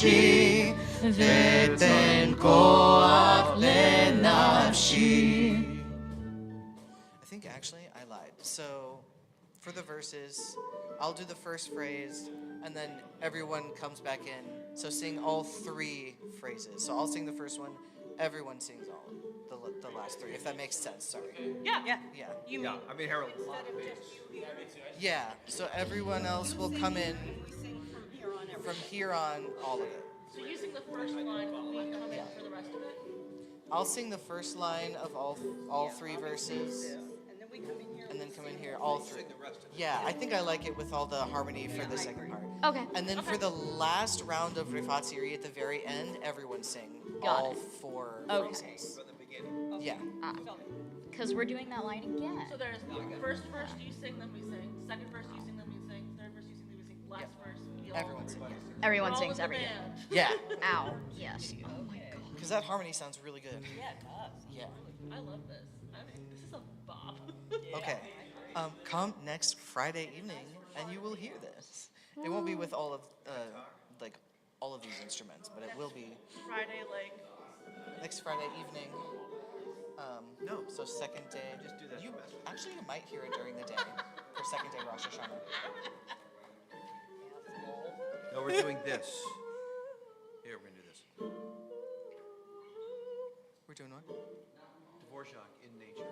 נפשי ותן כוח לנפשי. I think actually I lied. So for the verses, I'll do the first phrase and then everyone comes back in. So sing all three phrases. So I'll sing the first one, everyone sings all the last three, if that makes sense. Sorry. Yeah. You mean I mean, Harold. Yeah, so everyone else will come in from here on, all of it. So you sing the first line, we come in for the rest of it? I'll sing the first line of all three verses, and then come in here, all three. Yeah, I think I like it with all the harmony for the second part. Okay. And then for the last round of Rifatsiri at the very end, everyone sing all four phrases. From the beginning. Yeah. Because we're doing that line again. So there's first verse you sing, then we sing. Second verse you sing, then we sing. Third verse you sing, then we sing. Last verse we all Everyone sings. Everyone We're all sings in the everything. band. Yeah, Ow. Yes. Oh my god. because that harmony sounds really good. Yeah, it does. Yeah. I love this. I mean, this is a bop. Okay. Come next Friday evening, and you will hear this. It won't be with all of all of these instruments, but it will be Friday, like, next Friday evening. No. So second day. Just do that You semester. actually you might hear it during the day for second day Rosh Hashanah. No, we're doing this. Here, we're going to do this. We're doing what? Dvorak in nature.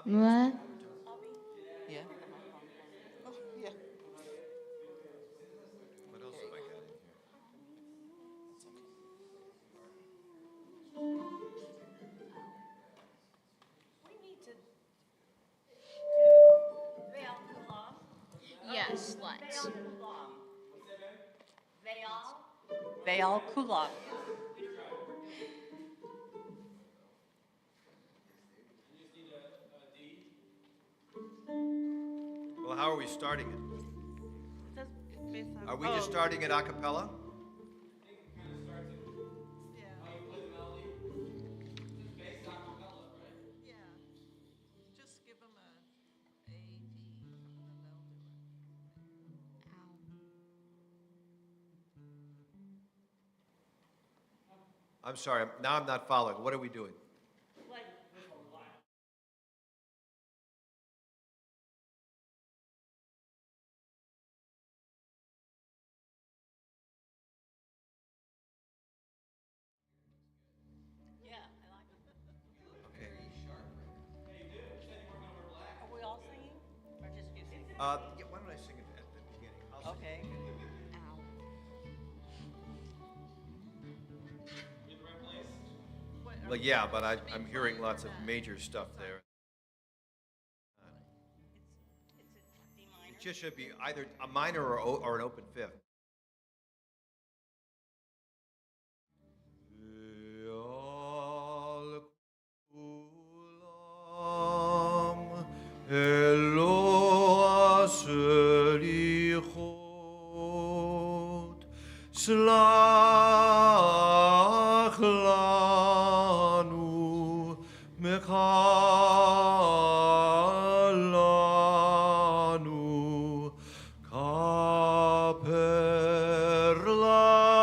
What? Yeah. Oh, yeah. What else have I got in here? we need to do Ve'al Kulam. Yes, let's. Ve'al Kulam. Well, how are we starting it? It says it's based on. Are we just starting it a cappella? Yeah, just give them a D, and then they'll do it. I'm sorry, now I'm not following. What are we doing? Like, yeah, I like it. Okay. Are we all singing? Or just you singing? Yeah, why don't I sing it at the beginning? I'll sing Okay. it. Well, yeah, but I'm hearing lots of major stuff there. It's a D minor. It just should be either a minor or an open fifth. Slach lanu mechalanu kaper lanu.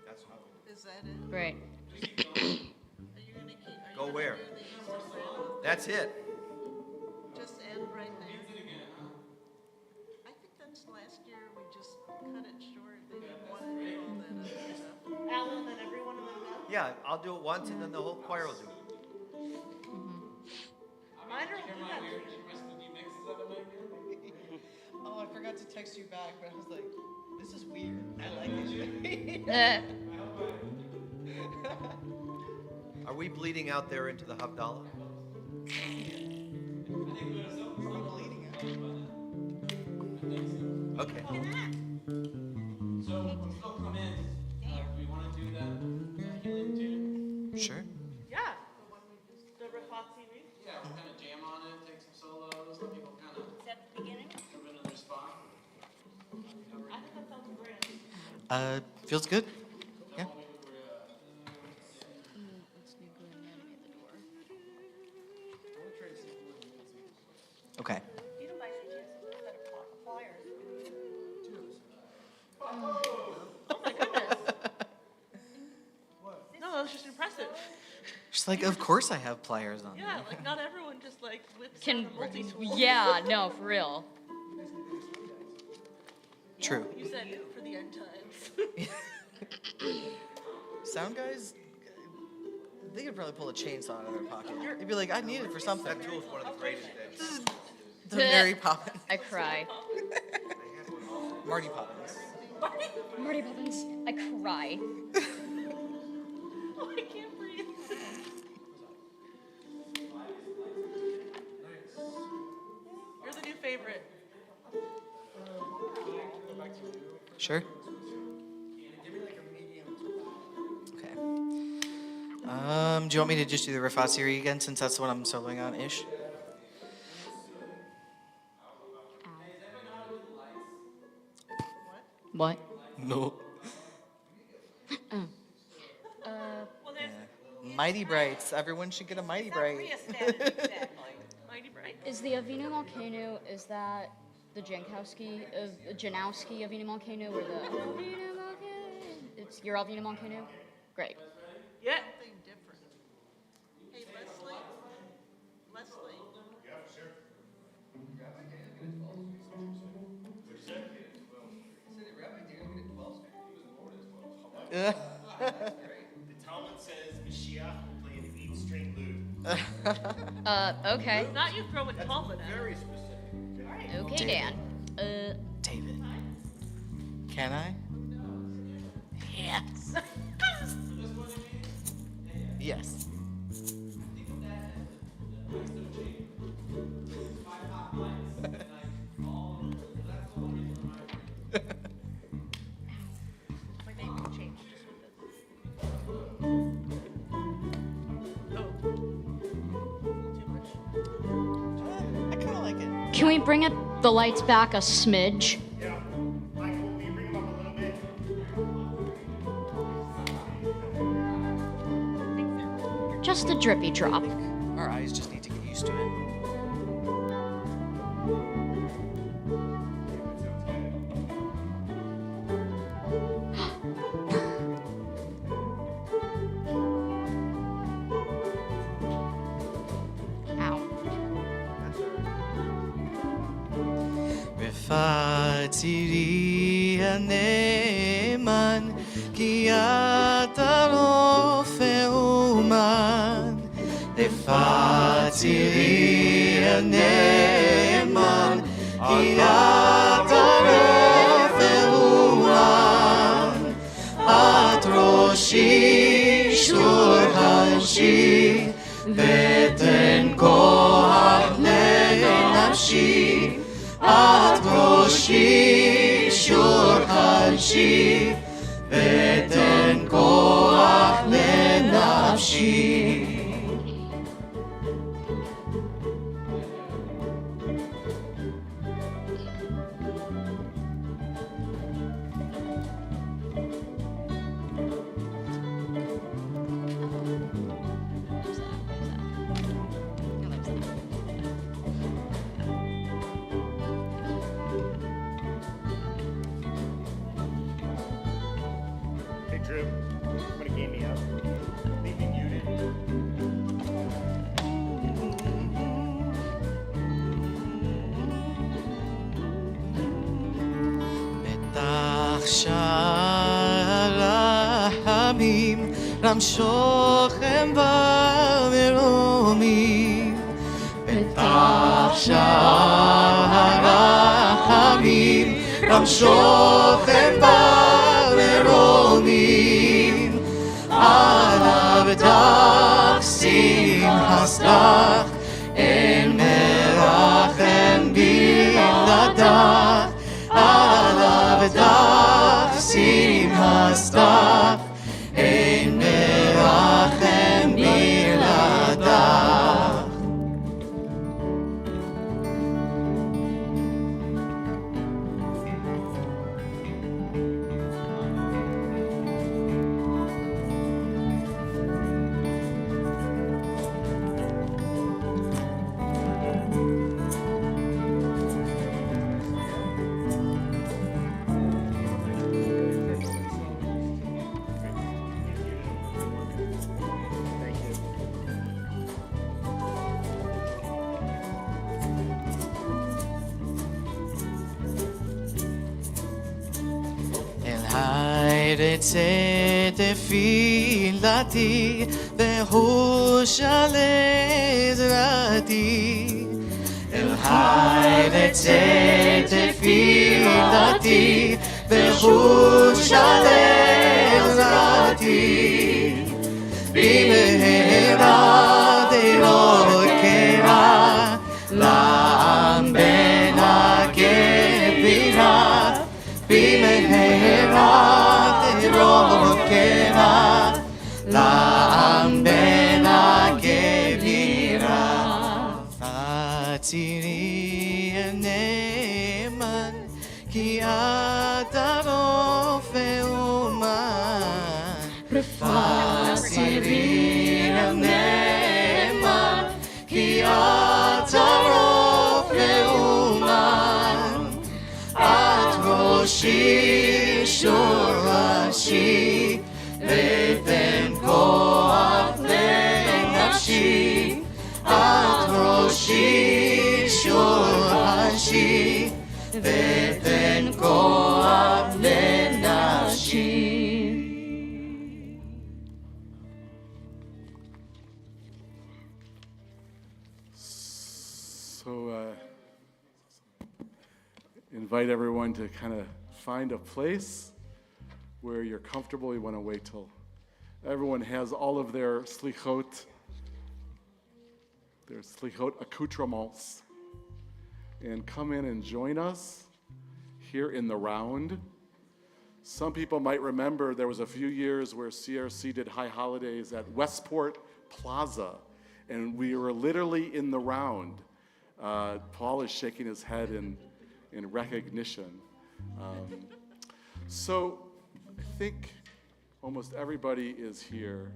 That's how. Is that it? Great. Are you gonna keep? Go where? That's it. Just end right there? I think that's last year, we just cut it short, they didn't want to do all that other stuff. Alan, then everyone in the band? Yeah, I'll do it once and then the whole choir will do it. Minor will do that. Oh, oh, I forgot to text you back, but I was like, this is weird. I like it. Are we bleeding out there into the Havdalah? Okay. So still come in. Do we want to do that helium tune? Sure. Yeah. The Rafat TV. Yeah, we'll kind of jam on it, take some solos, let people kind of. Is that the beginning? Move into their spot. I think that sounds great. Feels good. Yeah. Okay. You know, by any chance, a set of flyers. No, that was just impressive. She's like, of course I have pliers on. Yeah, like not everyone just like whips Can out a multi-tool. yeah, no, for real. True. You said for the end times. Sound guys, they could probably pull a chainsaw out of their pocket. They'd be like, I need it for something. That tool is one of the greatest things. The Mary Poppins. I cry. Marty Poppins. Marty Poppins, I cry. Oh, I can't breathe. You're the new favorite. Sure. Okay. Do you want me to just do the Rafat series again, since that's what I'm soloing on, ish? What? No. Well, there's Mighty Brights. Everyone should get a Mighty Bright. Mighty Bright. Is the Avinu Malkeinu, is that the Janowski Avinu Malkeinu or the Avinu Malkeinu? It's your Avinu Malkeinu? Great. Yeah. Something different. Hey, Leslie? Leslie? The Talmud says Mashiach will play an 8-string lute. Okay. Not you throwing Talmud at. Very specific. Okay, David. Dan. David. Can I? Yes. Yes. My name can change just with this. Oh. Too much. I kind of like it. Can we bring the lights back a smidge? Yeah. Michael, will you bring them up a little bit? Just a drippy drop. Our eyes just need to get used to it. Ow. רפאתי הנאמן, כי אתה רופא אומן. רפאתי הנאמן, כי אתה רופא אומן. את ראשי שורשי, ותן כוח לנפשי. את ראשי שורשי, ותן כוח לנפשי. Hey, Drew. Somebody gave me up. Leave me muted. בטח שהרחמים רמשוכם במרומים, בטח שהרחמים גם שוכן במרומים עליו תכסים הסלח אין מרחם בלעדיו עליו תכסים הסלח אין מרחם בלעדיו. אצא תפילתי והושע לעזרתי אל היי אצא תפילתי והושע לעזרתי במהרה דרוקרה לעם בן הגבירה במהרה רוקנה לעם בן הגבירה הצירי הנאמן כי אתה רופא אומן הצירי הנאמן כי אתה רופא אומן את ראשי שורשי ותן כוח לנפשי את ראשי שורשי ותן כוח לנפשי. So invite everyone to kind of find a place where you're comfortable. You want to wait till everyone has all of their slichot accoutrements, and come in and join us here in the round. Some people might remember there was a few years where CRC did high holidays at Westport Plaza, and we were literally in the round. Paul is shaking his head in recognition. So I think almost everybody is here.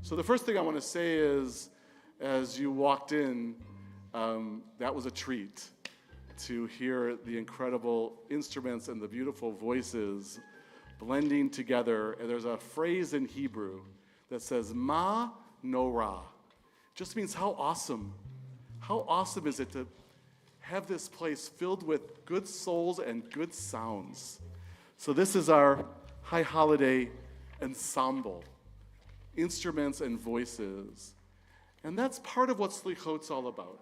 So the first thing I want to say is, as you walked in, that was a treat to hear the incredible instruments and the beautiful voices blending together. And there's a phrase in Hebrew that says, Ma Norah. Just means how awesome. How awesome is it to have this place filled with good souls and good sounds. So this is our high holiday ensemble, instruments and voices. And that's part of what Slichot's all about.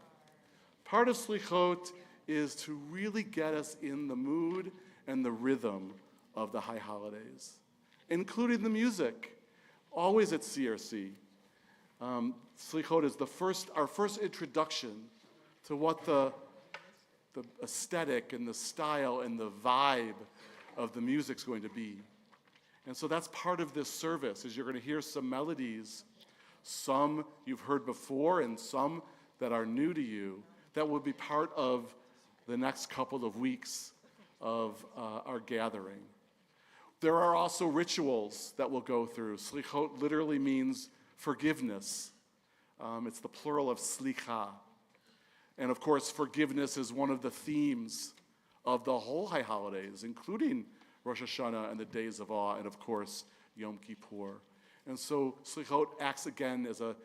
Part of Slichot is to really get us in the mood and the rhythm of the high holidays, including the music, always at CRC. Slichot is our first introduction to what the aesthetic and the style and the vibe of the music's going to be. And so that's part of this service, is you're going to hear some melodies, some you've heard before and some that are new to you, that will be part of the next couple of weeks of our gathering. There are also rituals that we'll go through. Slichot literally means forgiveness. It's the plural of slicha. And of course, forgiveness is one of the themes of the whole high holidays, including Rosh Hashanah and the days of awe, and of course, Yom Kippur. And so Slichot acts again as an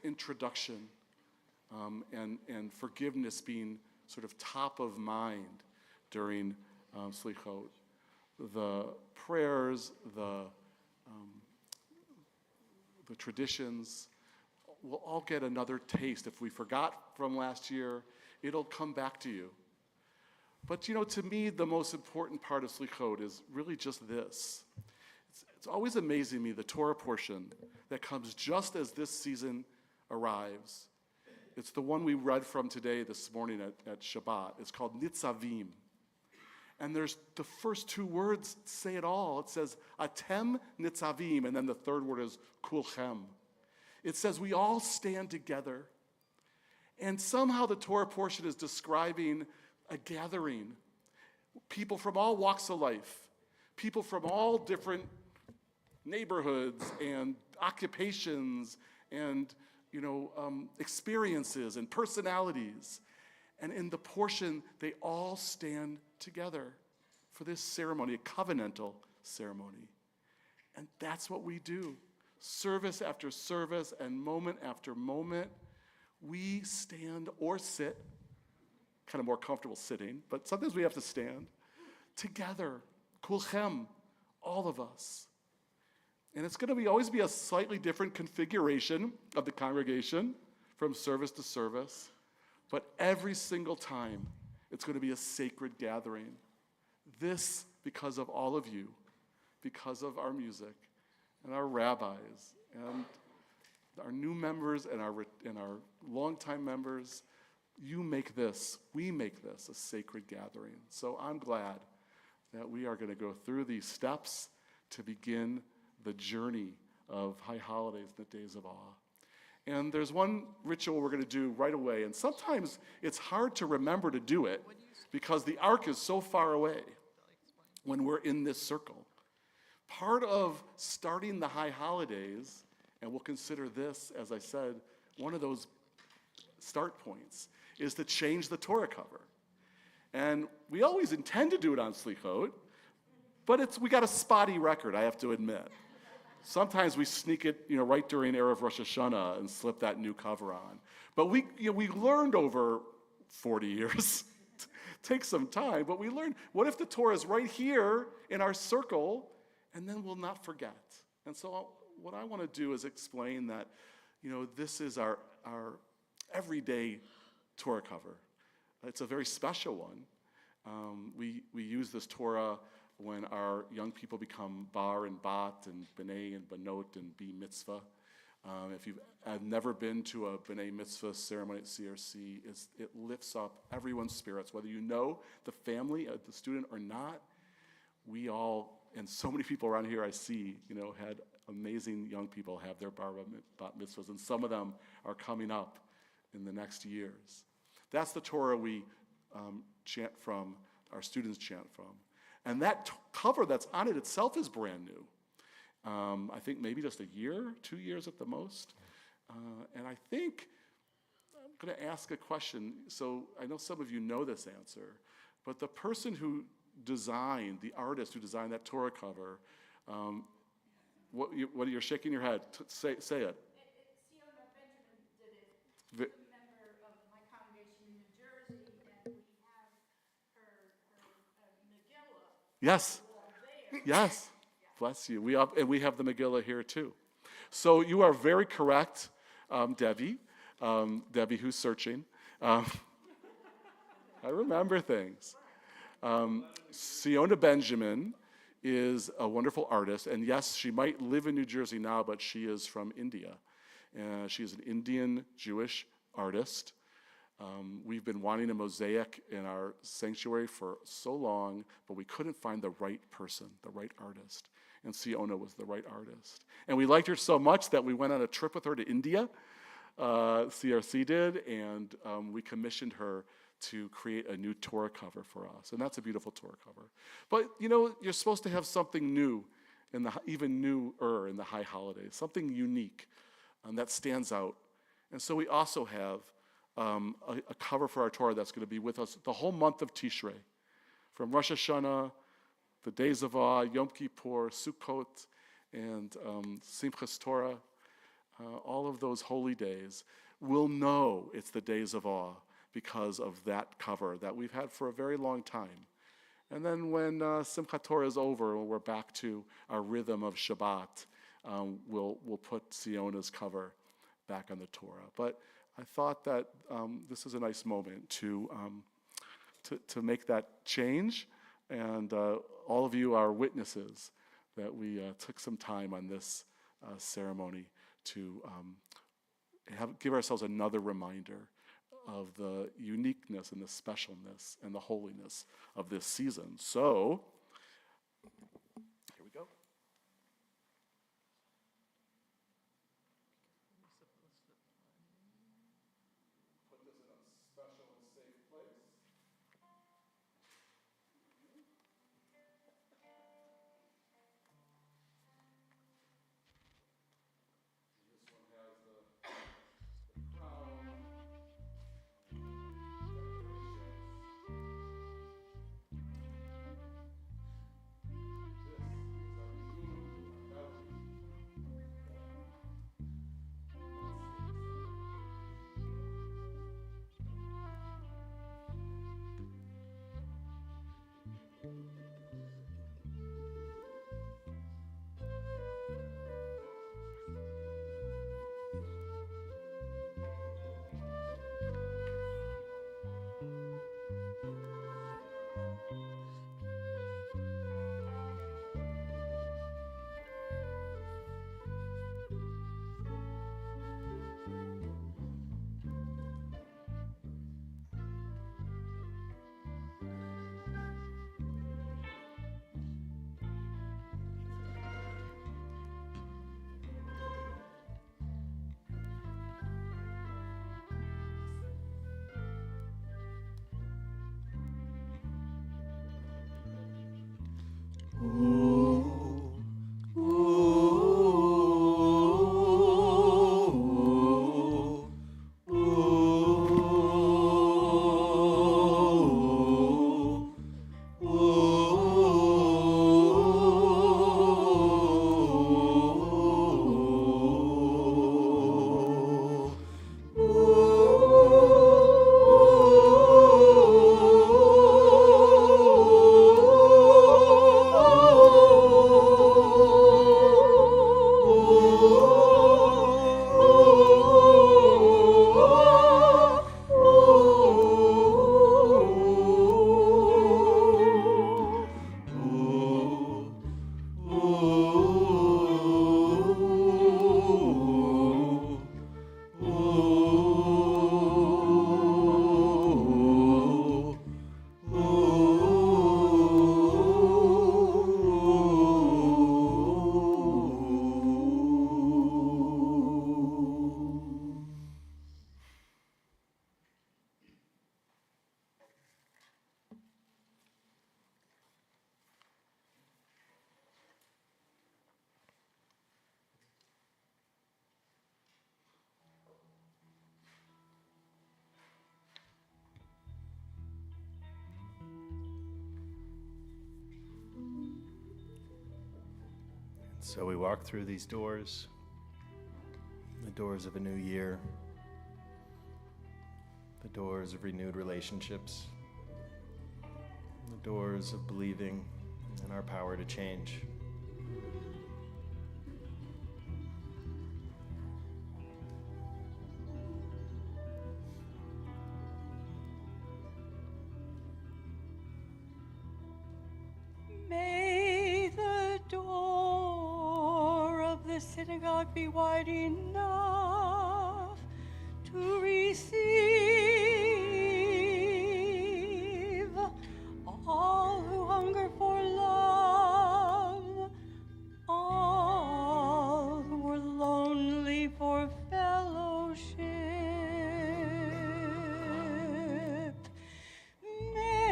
introduction, and forgiveness being sort of top of mind during Slichot. The prayers, the traditions, we'll all get another taste. If we forgot from last year, it'll come back to you. But to me, the most important part of Slichot is really just this. It's always amazing me, the Torah portion that comes just as this season arrives. It's the one we read from today, this morning at Shabbat. It's called Nitzavim. And there's the first two words say it all. It says, Atem Nitzavim, and then the third word is Kulchem. It says we all stand together. And somehow the Torah portion is describing a gathering. People from all walks of life. People from all different neighborhoods and occupations and experiences and personalities. And in the portion, they all stand together for this ceremony, a covenantal ceremony. And that's what we do. Service after service and moment after moment, we stand or sit, kind of more comfortable sitting, but sometimes we have to stand together, kulchem, all of us. And it's going to always be a slightly different configuration of the congregation from service to service, but every single time it's going to be a sacred gathering. This because of all of you, because of our music and our rabbis and our new members and our longtime members. We make this a sacred gathering. So I'm glad that we are going to go through these steps to begin the journey of High Holidays, the Days of Awe. And there's one ritual we're going to do right away, and sometimes it's hard to remember to do it because the ark is so far away when we're in this circle. Part of starting the High Holidays, and we'll consider this, as I said, one of those start points, is to change the Torah cover. And we always intend to do it on Slichot, but we got a spotty record, I have to admit. Sometimes we sneak it, right during Erev Rosh Hashanah and slip that new cover on. But we learned over 40 years. Takes some time, but we learned, what if the Torah is right here in our circle, and then we'll not forget? And so what I want to do is explain that, this is our everyday Torah cover. It's a very special one. We use this Torah when our young people become bar and bat and b'nai and banot and b mitzvah. If you've never been to a b'nai mitzvah ceremony at CRC, it lifts up everyone's spirits, whether you know the family, the student or not. We all, and so many people around here I see, had amazing young people have their bar bat mitzvahs, and some of them are coming up in the next years. That's the Torah we chant from, our students chant from. And that cover that's on it itself is brand new. I think maybe just a year, 2 years at the most. And I think I'm going to ask a question. So I know some of you know this answer, but the person who designed, the artist who designed that Torah cover, what you're shaking your head, say it. Siona Benjamin did it. She's a member of my congregation in New Jersey, and we have her Megillah. Yes. There. Yes. Bless you. We have the Megillah here too. So you are very correct, Debbie. Debbie, who's searching. I remember things. Siona Benjamin is a wonderful artist, and yes, she might live in New Jersey now, but she is from India. She is an Indian Jewish artist. We've been wanting a mosaic in our sanctuary for so long, but we couldn't find the right person, the right artist. And Siona was the right artist. And we liked her so much that we went on a trip with her to India, CRC did, and we commissioned her to create a new Torah cover for us. And that's a beautiful Torah cover. But, you're supposed to have something new, even newer in the High Holidays, something unique that stands out. And so we also have a cover for our Torah that's going to be with us the whole month of Tishrei, from Rosh Hashanah, the Days of Awe, Yom Kippur, Sukkot, and Simchas Torah, all of those holy days. We'll know it's the Days of Awe because of that cover that we've had for a very long time. And then when Simchat Torah is over and we're back to our rhythm of Shabbat, we'll put Siona's cover back on the Torah. But I thought that this is a nice moment to make that change, and all of you are witnesses that we took some time on this ceremony to give ourselves another reminder of the uniqueness and the specialness and the holiness of this season. So, here we go. Put this in a special and safe place. This one has the crown, So we walk through these doors, the doors of a new year, the doors of renewed relationships, the doors of believing in our power to change. May the door of the synagogue be wide enough to receive all who hunger for love, all who are lonely for fellowship. May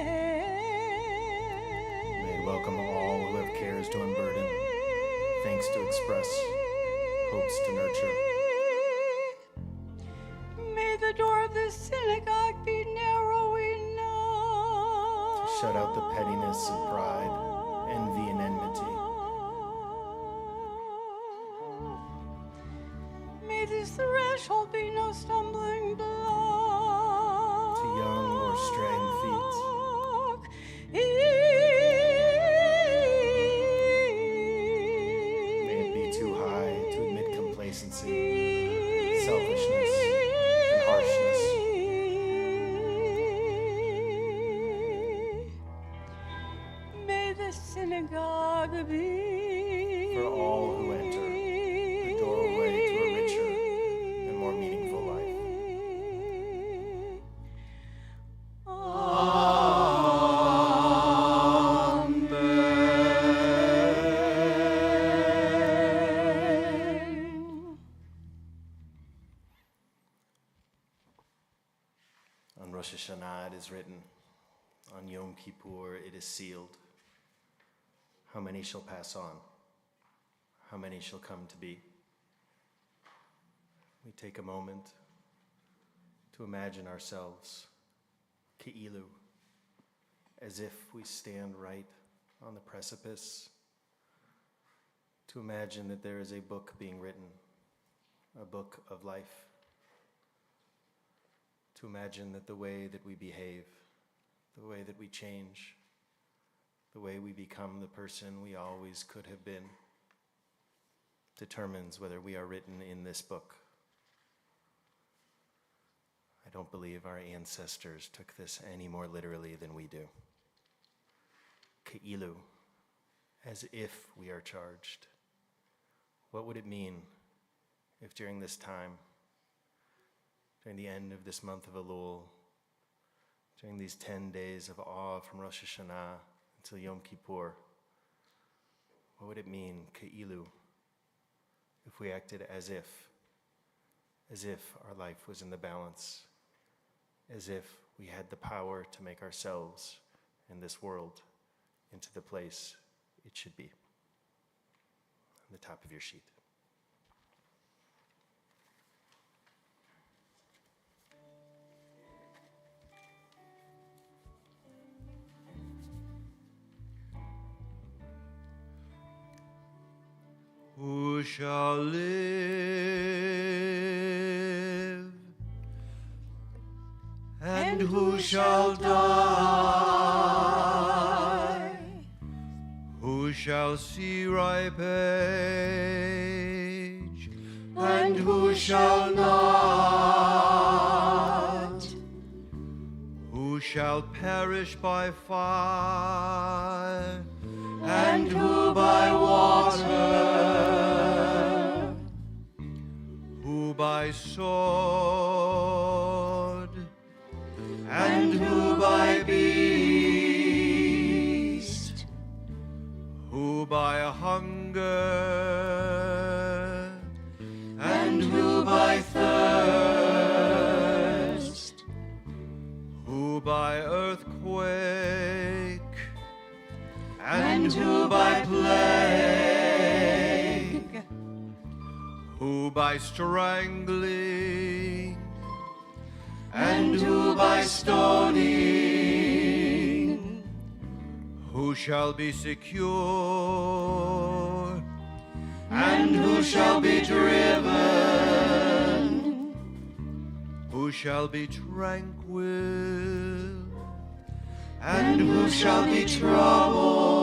it welcome all who have cares to unburden, thanks to express, hopes to nurture. May the door of the synagogue be narrow enough To shut out the pettiness of pride, envy, and enmity. May this threshold be no stumbling block To young or straying feet. May it be too high to admit complacency, selfish For all who enter, the doorway to a richer and more meaningful life. On Rosh Hashanah it is written, on Yom Kippur it is sealed. How many shall pass on? How many shall come to be? We take a moment to imagine ourselves, Ke'ilu, as if we stand right on the precipice, to imagine that there is a book being written, a book of life, to imagine that the way that we behave, the way that we change, the way we become the person we always could have been, determines whether we are written in this book. I don't believe our ancestors took this any more literally than we do. Ke'ilu, as if we are charged. What would it mean if during this time, during the end of this month of Elul, during these 10 days of awe from Rosh Hashanah until Yom Kippur, what would it mean, Ke'ilu, if we acted as if our life was in the balance, as if we had the power to make ourselves and this world into the place it should be? On the top of your sheet. Who shall live and who shall die? Who shall see ripe age and who shall not? Who shall perish by fire and who by water? Who by sword and who by beast? Who by hunger and who by thirst? Who by earthquake and who by plague? Who by strangling and who by stoning? Who shall be secure and who shall be driven? Who shall be tranquil and who shall be troubled?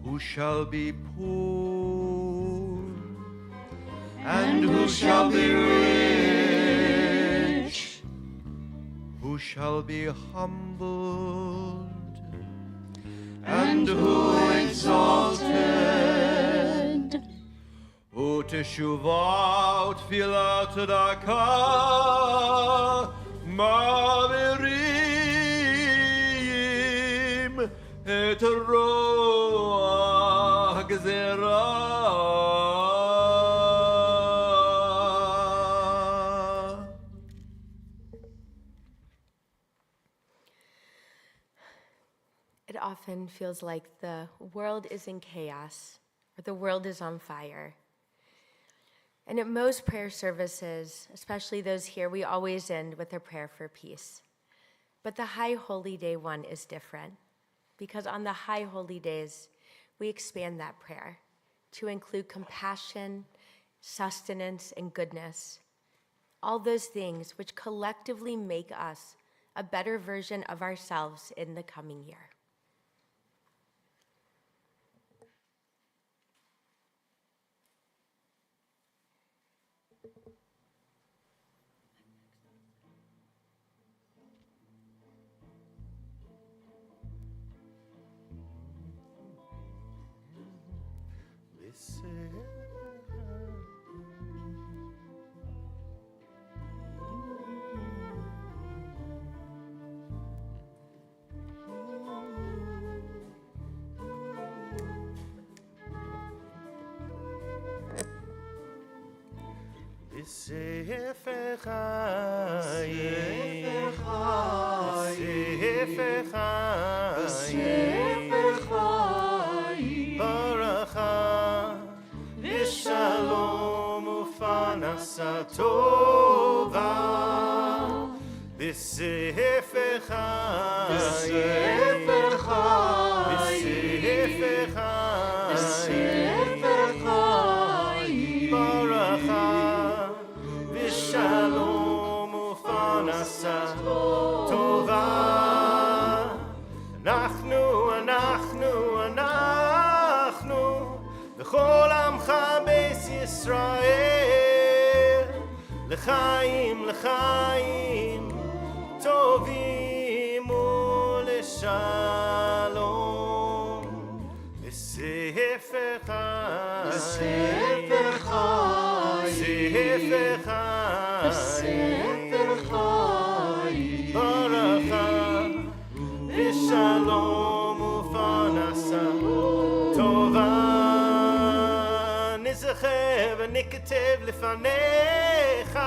Who shall be poor and who shall be rich? Who shall be humbled and who exalted? Who teshuvah utfilah tzedakah מעבירים את רוע הגזרה. It often feels like the world is in chaos or the world is on fire. And at most prayer services, especially those here, we always end with a prayer for peace. But the High Holy Day one is different, because on the High Holy Days, we expand that prayer to include compassion, sustenance, and goodness. All those things which collectively make us a better version of ourselves in the coming year. בספר חיים, בספר חיים, ברכה ושלום ופרנסה טובה, בספר חיים, בספר חיים, ברכה ושלום ופרנסה טובה. אנחנו וכל עמך בית ישראל, לחיים טובים ולשלום, בספר חיים, בספר חיים, ברכה ושלום ופרנסה טובה. נזכר ונכתב לפניך,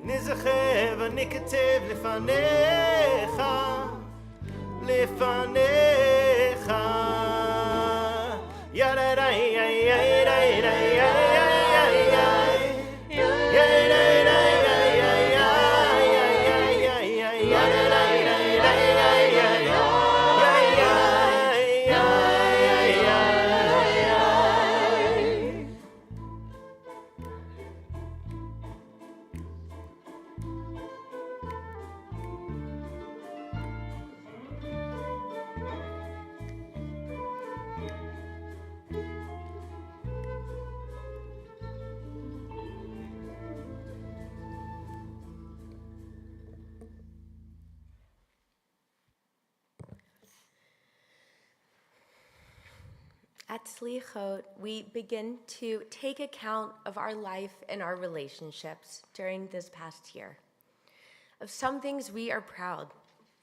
נזכר ונכתב לפניך, At Slichot, we begin to take account of our life and our relationships during this past year. Of some things we are proud,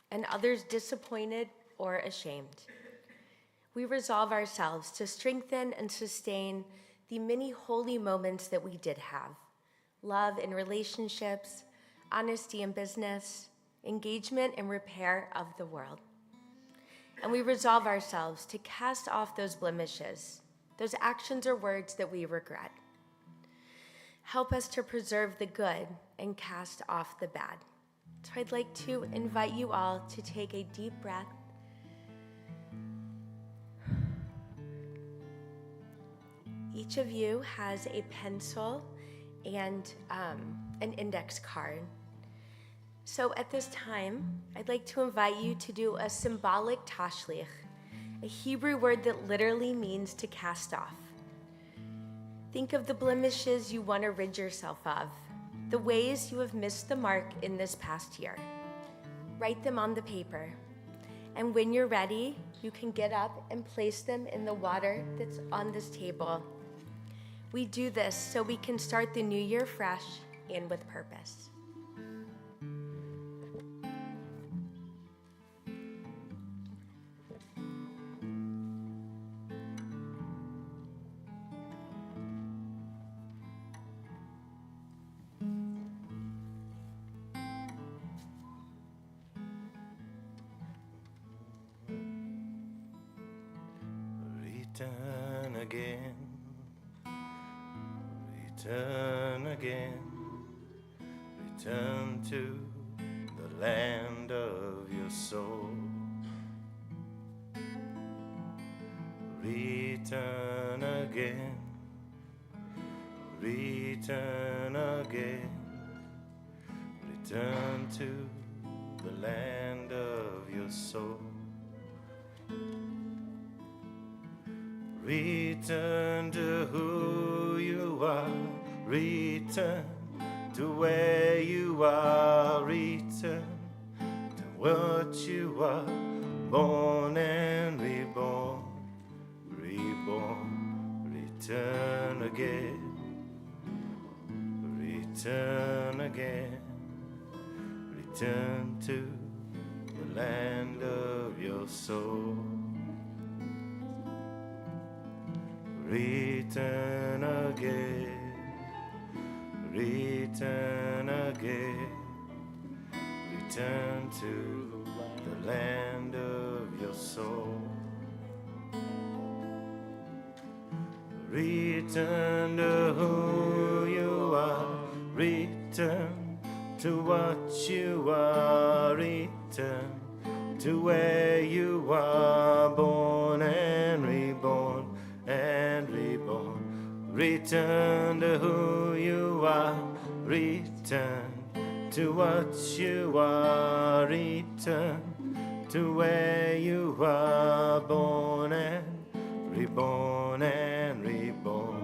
and others disappointed or ashamed. We resolve ourselves to strengthen and sustain the many holy moments that we did have: love in relationships, honesty in business, engagement and repair of the world. And we resolve ourselves to cast off those blemishes, those actions or words that we regret. Help us to preserve the good and cast off the bad. So I'd like to invite you all to take a deep breath. Each of you has a pencil and an index card. So at this time, I'd like to invite you to do a symbolic tashlich, a Hebrew word that literally means to cast off. Think of the blemishes you want to rid yourself of, the ways you have missed the mark in this past year. Write them on the paper. And when you're ready, you can get up and place them in the water that's on this table. We do this so we can start the new year fresh and with purpose. Return again, return again, return to the land of your soul. Return again, return again, return to the land of your soul. Return to who you are, return to where you are, return to what you are, born and reborn, reborn, return again, return again, return to the land of your soul. return again, return again, return to the land of your soul. Return to who you are, return to what you are, return to where you are, born and reborn and reborn. Return to who you are, return to what you are, return to where you are, born and reborn and reborn.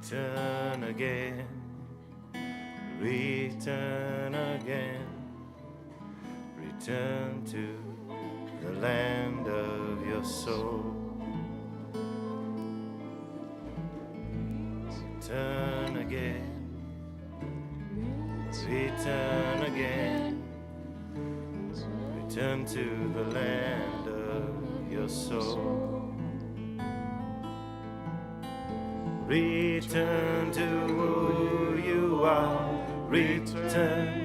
Return again, return again, return to the land of your soul. Return again, return again, return to the land of your soul. Return to who you are, return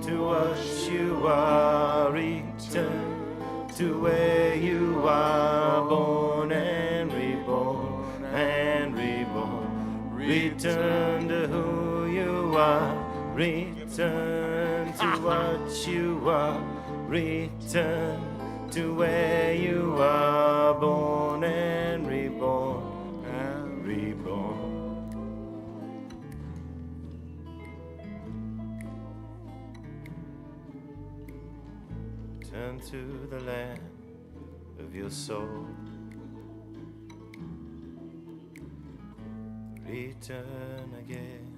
to what you are, return to where you are, born and reborn and reborn. Return to who you are, return to what you are, return to where you are, born and reborn and reborn. Return to the land of your soul. Return again,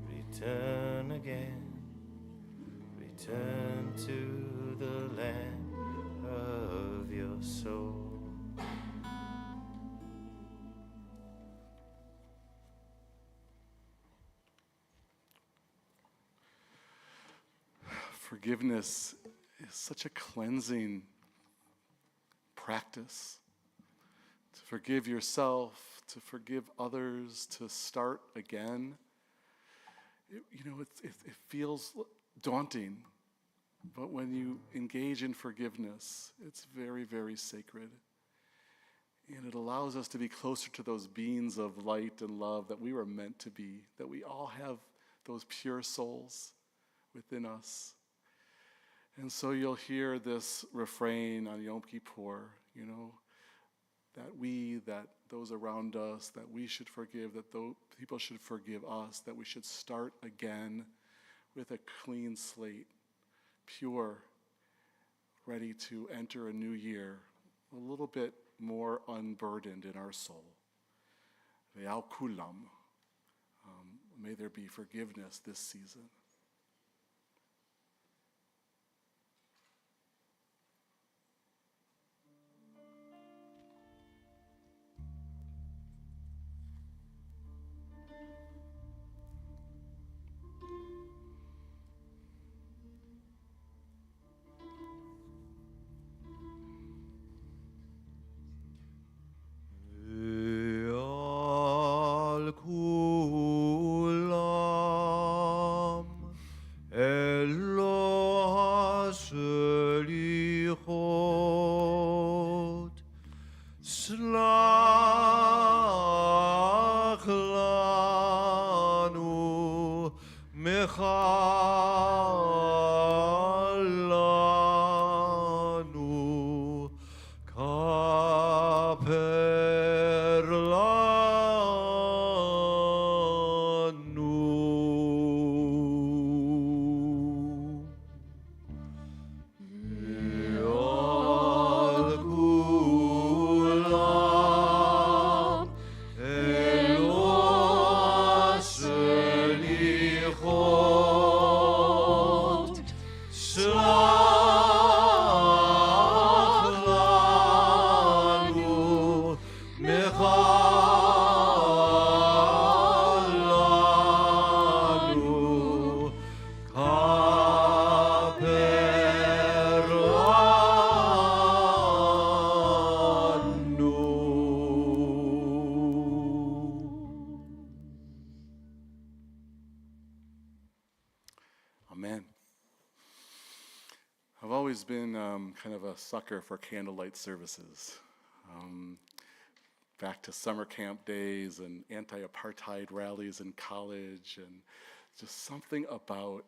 return again, return to the land of your soul. Forgiveness is such a cleansing practice. To forgive yourself, to forgive others, to start again. It feels daunting, but when you engage in forgiveness, it's very, very sacred. And it allows us to be closer to those beings of light and love that we were meant to be, that we all have those pure souls within us. And so you'll hear this refrain on Yom Kippur, that those around us, that we should forgive, that people should forgive us, that we should start again with a clean slate, pure, ready to enter a new year, a little bit more unburdened in our soul. Ve'al kulam. May there be forgiveness this season. I've always been kind of a sucker for candlelight services. Back to summer camp days and anti-apartheid rallies in college, and just something about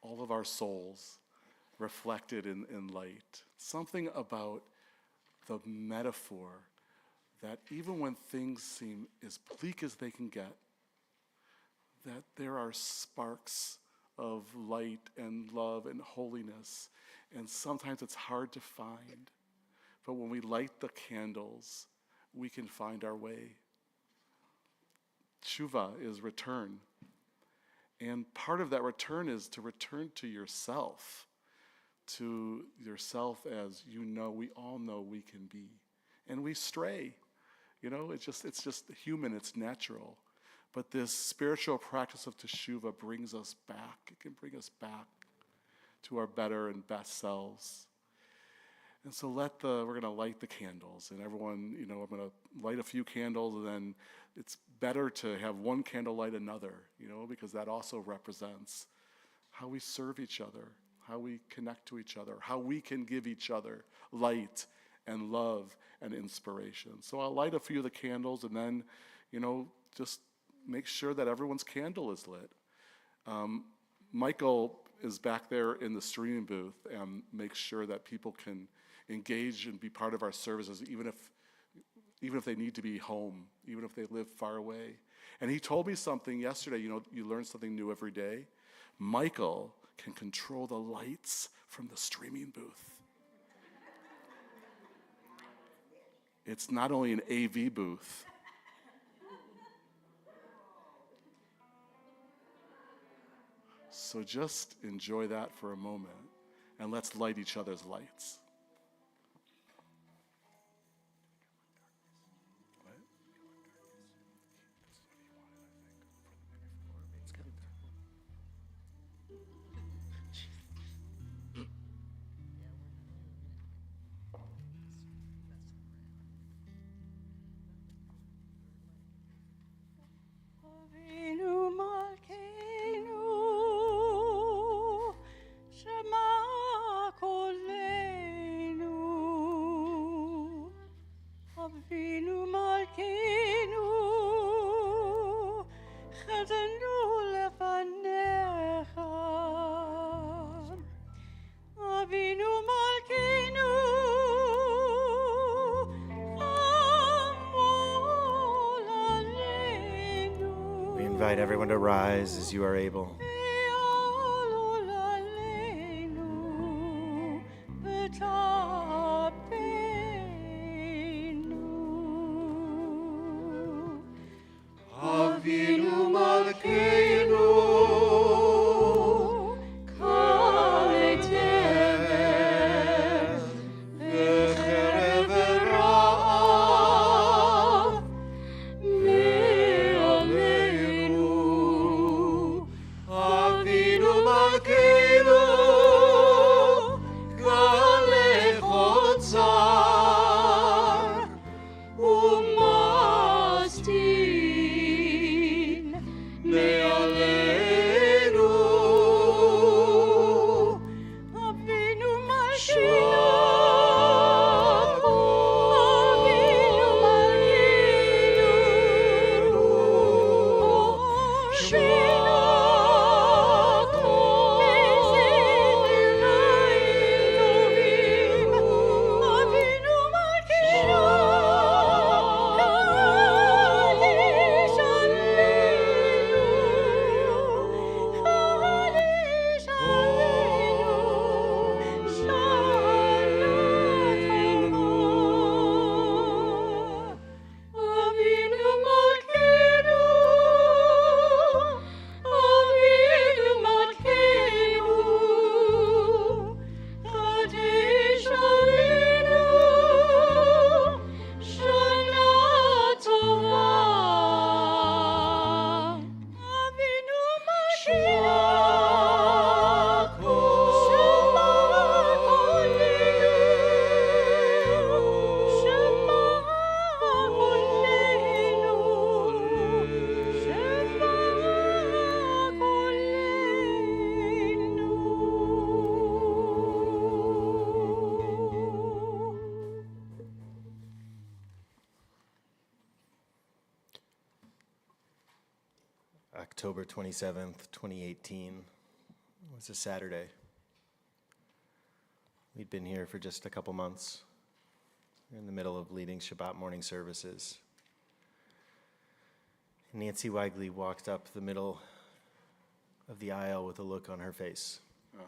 all of our souls reflected in light. Something about the metaphor that even when things seem as bleak as they can get, that there are sparks of light and love and holiness, and sometimes it's hard to find. But when we light the candles, we can find our way. Tshuva is return. And part of that return is to return to yourself as you know, we all know we can be. And we stray. You know, it's just human, it's natural. But this spiritual practice of teshuva brings us back. It can bring us back to our better and best selves. And so we're going to light the candles. And everyone, you know, I'm going to light a few candles, and then it's better to have one candle light another, you know, because that also represents how we serve each other, how we connect to each other, how we can give each other light and love and inspiration. So I'll light a few of the candles, and then, you know, just make sure that everyone's candle is lit. Michael is back there in the streaming booth and makes sure that people can engage and be part of our services, even if they need to be home, even if they live far away. And he told me something yesterday, you know, you learn something new every day. Michael can control the lights from the streaming booth. It's not only an AV booth. So just enjoy that for a moment, and let's light each other's lights. Avinu Malkeinu, Shema Kolenu. Avinu Malkeinu, Chazanu lefanecha. Avinu Malkeinu, Amol Aleinu. We invite everyone to rise as you are able. Ve'alol Aleinu, v'tapeinu. Avinu Malkeinu, Kaletemer, ve'cherev ve'ra'av, me'aleinu. Avinu Malkeinu, Kalechotzar, umastin, me'aleinu. Avinu Malkeinu, Avinu Malkeinu, Shema Kolenu. October 27th, 2018. It was a Saturday. We'd been here for just a couple months. We were in the middle of leading Shabbat morning services. Nancy Weigley walked up the middle of the aisle with a look on her face. Oh.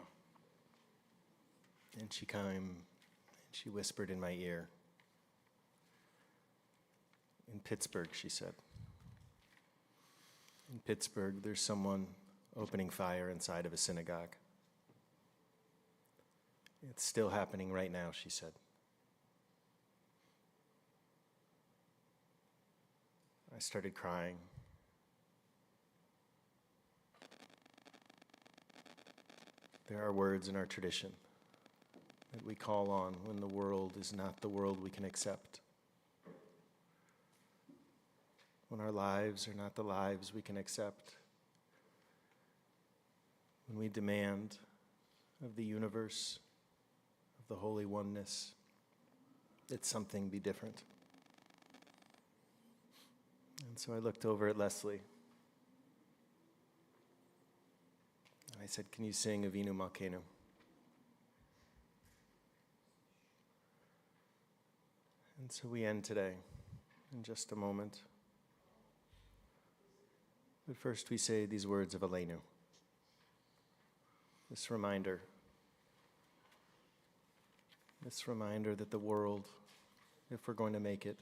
And she came and she whispered in my ear. In Pittsburgh, she said. In Pittsburgh, there's someone opening fire inside of a synagogue. It's still happening right now, she said. I started crying. There are words in our tradition that we call on when the world is not the world we can accept. When our lives are not the lives we can accept. When we demand of the universe, of the holy oneness, that something be different. And so I looked over at Leslie. And I said, "Can you sing Avinu Malkeinu?" And so we end today in just a moment. But first we say these words of Aleinu. This reminder that the world, if we're going to make it,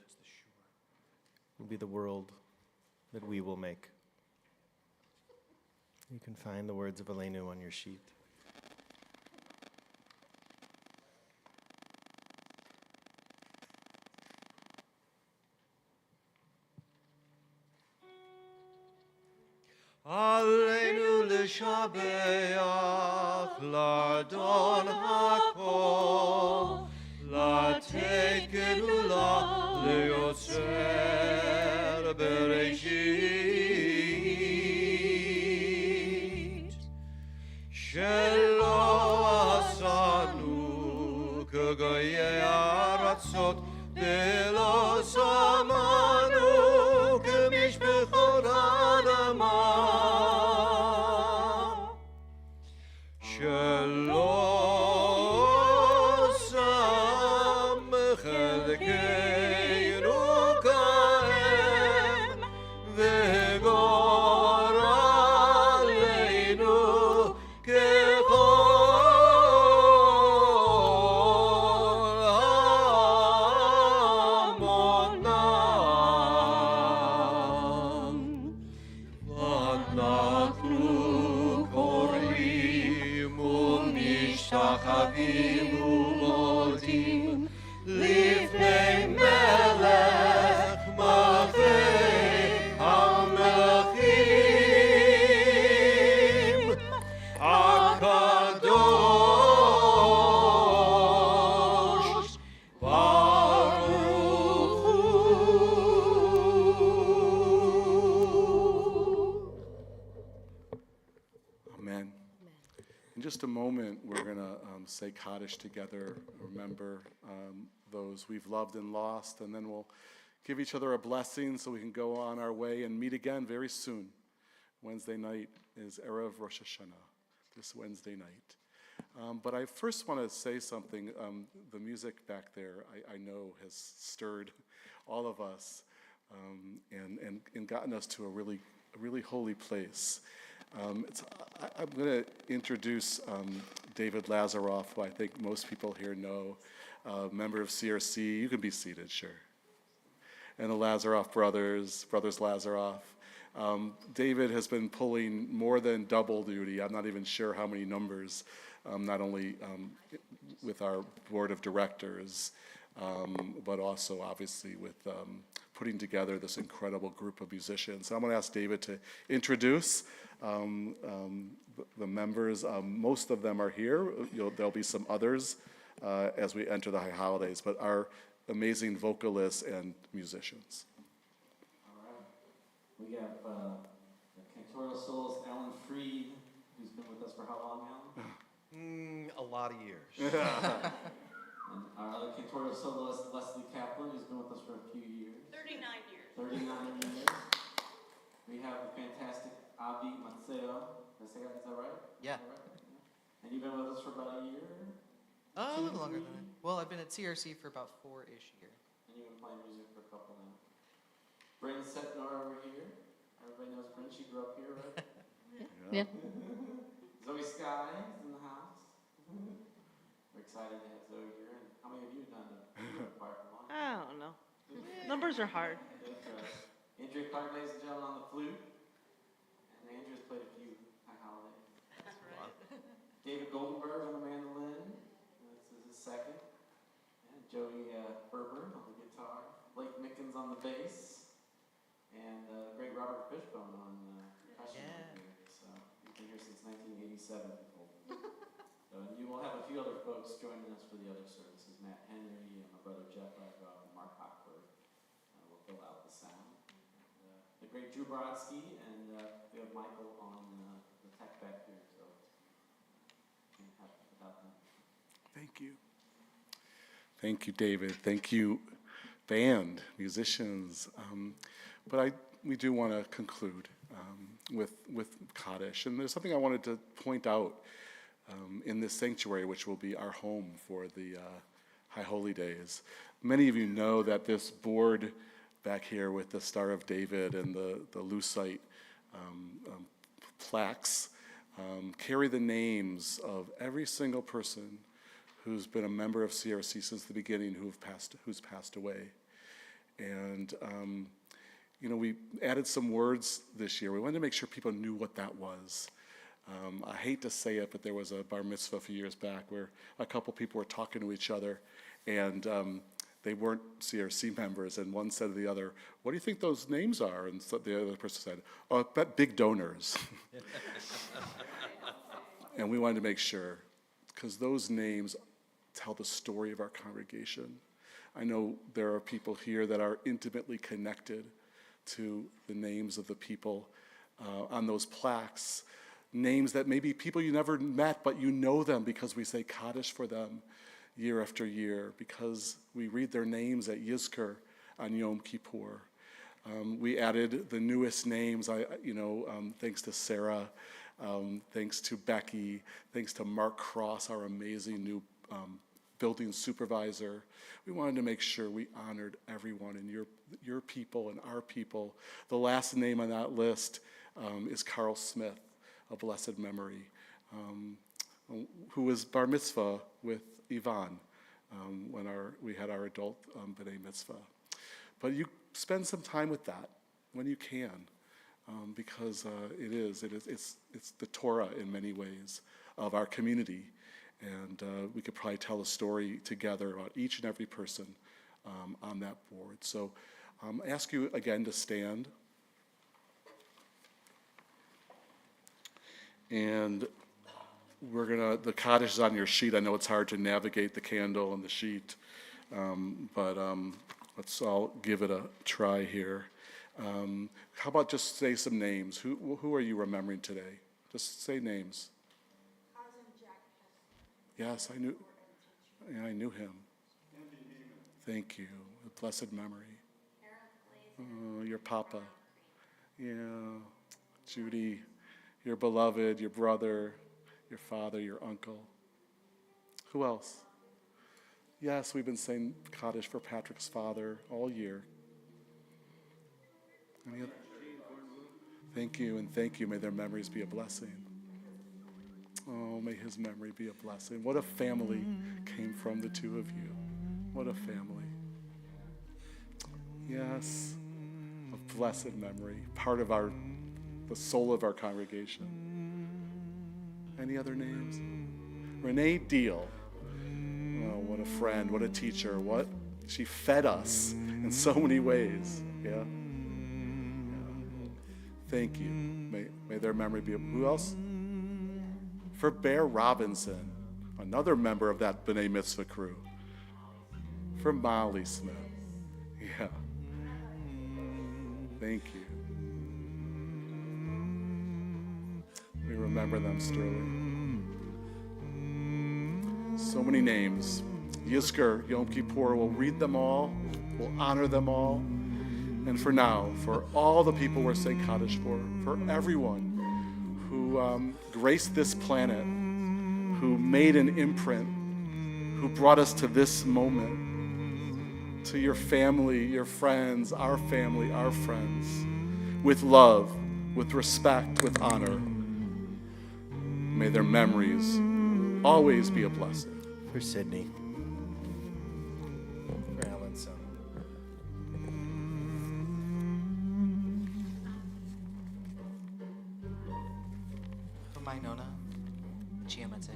will be the world that we will make. You can find the words of Aleinu on your sheet. Aleinu l'shabeach l'adon hakol, l'tekel ula l'yotzer bereshit, shelo asanu k'goyei aratzot, velo samanu k'mishpechot adamah. Just a moment, we're going to say Kaddish together, remember those we've loved and lost, and then we'll give each other a blessing so we can go on our way and meet again very soon. Wednesday night is Erev Rosh Hashanah, this Wednesday night. But I first want to say something. The music back there, I know, has stirred all of us and gotten us to a really holy place. I'm going to introduce David Lazaroff, who I think most people here know, member of CRC. You can be seated, sure. And the Lazaroff brothers Lazaroff. David has been pulling more than double duty. I'm not even sure how many numbers, not only with our board of directors, but also obviously with putting together this incredible group of musicians. So I'm going to ask David to introduce the members. Most of them are here. There'll be some others as we enter the high holidays, but our amazing vocalists and musicians. All right. We have the cantorial soloist Alan Freed, who's been with us for how long, Alan? A lot of years. And our other cantorial soloist, Leslie Kaplan, who's been with us for a few years. 39 years. 39 years. We have the fantastic Avi Matseo. Is that right? Yeah. Is that right? Yeah. And you've been with us for about a year? A little longer than that. Well, I've been at CRC for about 4-ish years. And you've been playing music for a couple now. Bryn Setnor over here. Everybody knows Bryn. She grew up here, right? Yeah. Zoe Sky is in the house. We're excited to have Zoe here. And how many of you have done the choir for long? I don't know. Numbers are hard. That's right. Andrea Clark, ladies and gentlemen, on the flute. And Andrea's played a few high holidays. That's right. David Goldenberg on the mandolin. This is his second. And Joey Berber on the guitar. Blake Mickens on the bass. And great Robert Fishbone on percussion. Yeah. Here. So he's been here since 1987. So, and you will have a few other folks joining us for the other services. Matt Henry and my brother Jeff Blackrock and Mark Hockford will fill out the sound. And, the great Drew Brodsky, and we have Michael on the tech back here. So can't have it without them. Thank you. Thank you, David. Thank you, band, musicians. We do want to conclude with Kaddish. And there's something I wanted to point out in this sanctuary, which will be our home for the High Holy Days. Many of you know that this board back here with the Star of David and the Lucite plaques carry the names of every single person who's been a member of CRC since the beginning who's passed away. And we added some words this year. We wanted to make sure people knew what that was. I hate to say it, but there was a bar mitzvah a few years back where a couple people were talking to each other, and they weren't CRC members, and one said to the other, "What do you think those names are?" And so the other person said, "Oh, I bet big donors." And we wanted to make sure, because those names tell the story of our congregation. I know there are people here that are intimately connected to the names of the people on those plaques, names that maybe people you never met, but you know them because we say Kaddish for them year after year, because we read their names at Yizkor on Yom Kippur. We added the newest names, thanks to Sarah, thanks to Becky, thanks to Mark Cross, our amazing new building supervisor. We wanted to make sure we honored everyone, and your people and our people. The last name on that list is Carl Smith, of blessed memory, who was bar mitzvah with Yvonne when we had our adult b'nai mitzvah. But you spend some time with that when you can, because it's the Torah in many ways of our community. And we could probably tell a story together about each and every person on that board. So I ask you again to stand. And the Kaddish is on your sheet. I know it's hard to navigate the candle and the sheet, but let's all give it a try here. How about just say some names? Who are you remembering today? Just say names. Yes, I knew him. Thank you. A blessed memory. Oh, your papa. Yeah. Judy, your beloved, your brother, your father, your uncle. Who else? Yes, we've been saying Kaddish for Patrick's father all year. Thank you, and thank you. May their memories be a blessing. Oh, may his memory be a blessing. What a family came from the two of you. What a family. Yes, a blessed memory, part of the soul of our congregation. Any other names? Renee Deal. Oh, what a friend, what a teacher, she fed us in so many ways. Yeah. Thank you. May their memory be. Who else? For Bear Robinson, another member of that B'nai Mitzvah crew. For Molly Smith. Yeah. Thank you. We remember them, Sterling. So many names. Yizkor, Yom Kippur, we'll read them all. We'll honor them all. And for now, for all the people we're saying Kaddish for everyone who graced this planet, who made an imprint, who brought us to this moment, to your family, your friends, our family, our friends, with love, with respect, with honor. May their memories always be a blessing. For Sydney. For Alan's son. For my Nona, Chiamate.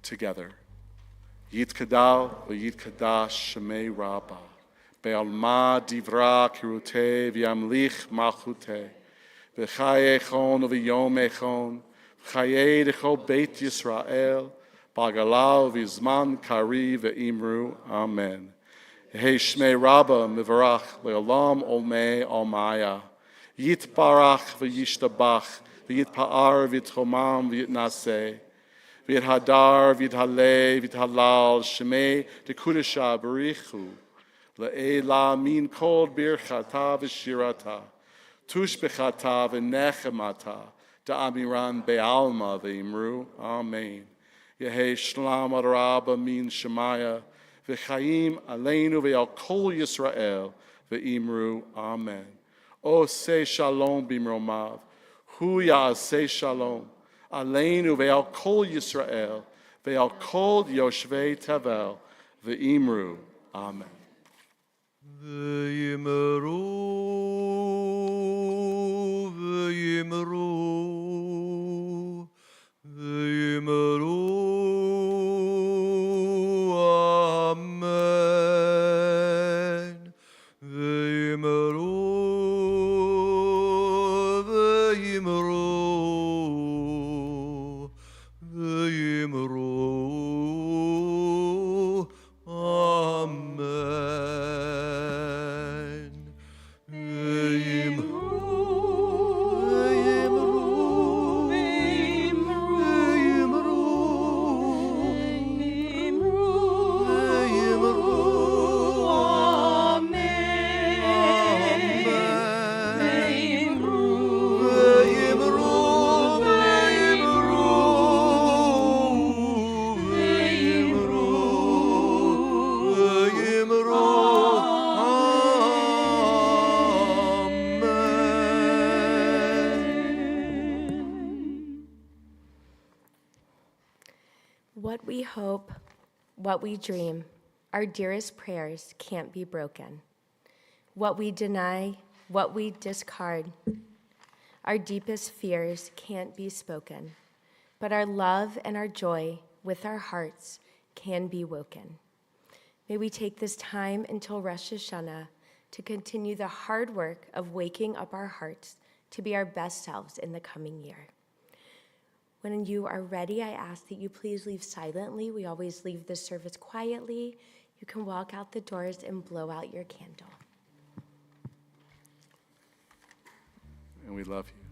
Together. Yitkadal v'yitkadash shemei Rabba. Be'alma divra kirute v'yamlich malchute. V'chaye echon v'yom echon. V'chaye decho beit Yisrael. B'galal v'zman kari v'imru. Amen. Yehi shmei Rabba mivarach le'olam olmei almaya. Yitbarach v'yishtabach. V'yitpa'ar v'yitchomam v'yitnaseh. V'yidhadar, v'yidhaleh, v'yidhalal, shemei dekudesha barichu, le'ela min kol birchata v'shirata, tushbechata v'nechemata, da'amiran be'alma v'imru, amen. Yehi shlam araba min shemaya, v'chaim aleinu ve'al kol Yisrael, v'imru, amen. O say shalom b'mromav, hu ya'aseh shalom, Aleinu ve'al kol Yisrael, ve'al kol Yoshvei Tevel, ve'imru. Amen. Ve'yimru, ve'yimru, ve'yimru. Amen. Ve'yimru, ve'yimru. What we hope, what we dream, our dearest prayers can't be broken. What we deny, what we discard, our deepest fears can't be spoken. But our love and our joy with our hearts can be woken. May we take this time until Rosh Hashanah to continue the hard work of waking up our hearts to be our best selves in the coming year. When you are ready, I ask that you please leave silently. We always leave this service quietly. You can walk out the doors and blow out your candle. And we love you.